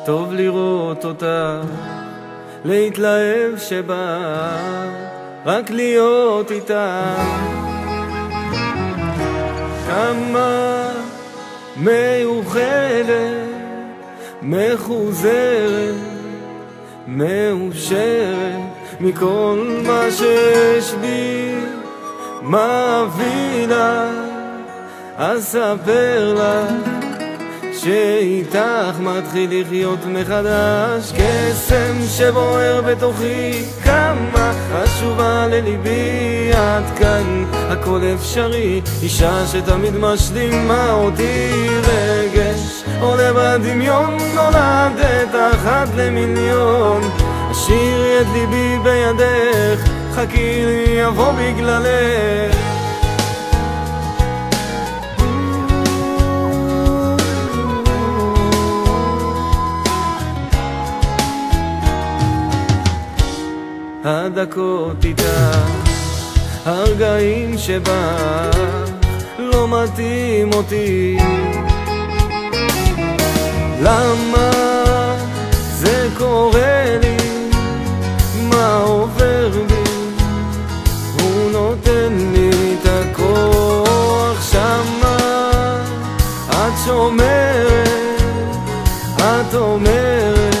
טוב לראות אותה, להתלהב שבא, רק להיות איתה. כמה מיוחדת, מחוזרת, מאושרת מכל מה שיש בי. מה אביא לה, אז ספר לה שאיתך מתחיל לחיות מחדש. קסם שבוער בתוכי, כמה חשובה לליבי. עד כאן הכל אפשרי, אישה שתמיד משלימה אותי. רגש עולה בדמיון, נולדת אחת למיליון. השאירי את ליבי בידך, חכי לי יבוא בגללך. הדקות איתך, הרגעים שבך לא מתאים אותי. למה זה קורה לי? מה עובר בי? הוא נותן לי את הכוח. שמה את שומרת, את אומרת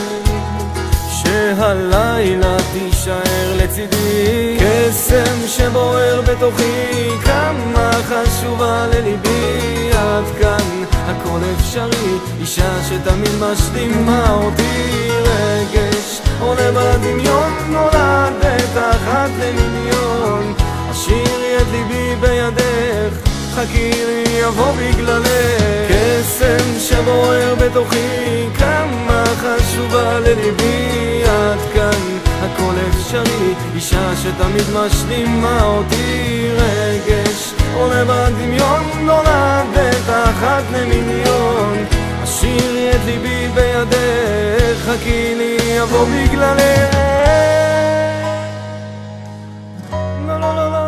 שהלילה תישאר לצידי. קסם שבוער בתוכי, כמה חשובה לליבי. עד כאן הכל אפשרי, אישה שתמיד משלימה אותי. רגש עולה בדמיון, נולדת אחת למיליון. השאירי את ליבי בידך, חכי לי יבוא בגללך. קסם שבוער בתוכי, כמה חשובה לליבי. עד כאן הכל אפשרי, אישה שתמיד משלימה אותי. רגש עולה בדמיון, נולדת אחת למיליון. השאירי את ליבי בידך, חכי לי יבוא בגללך. לא לא לא לא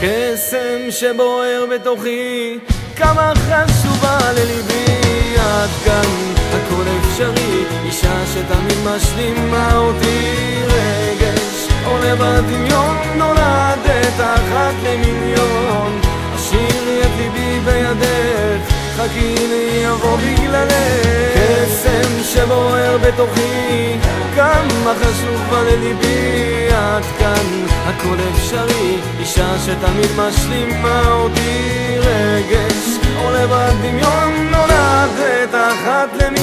קסם שבוער בתוכי, כמה חשובה לליבי. עד כאן הכל אפשרי, אישה שתמיד משלימה אותי. רגש עולה בדמיון, נולדת אחת למיליון. השאירי את ליבי בידך, חכי לי יבוא בגללך. קסם שבוער בתוכי, כמה חשובה לליבי. עד כאן הכל אפשרי, אישה שתמיד משלימה אותי. רגש עולה בדמיון, נולדת אחת למיליון.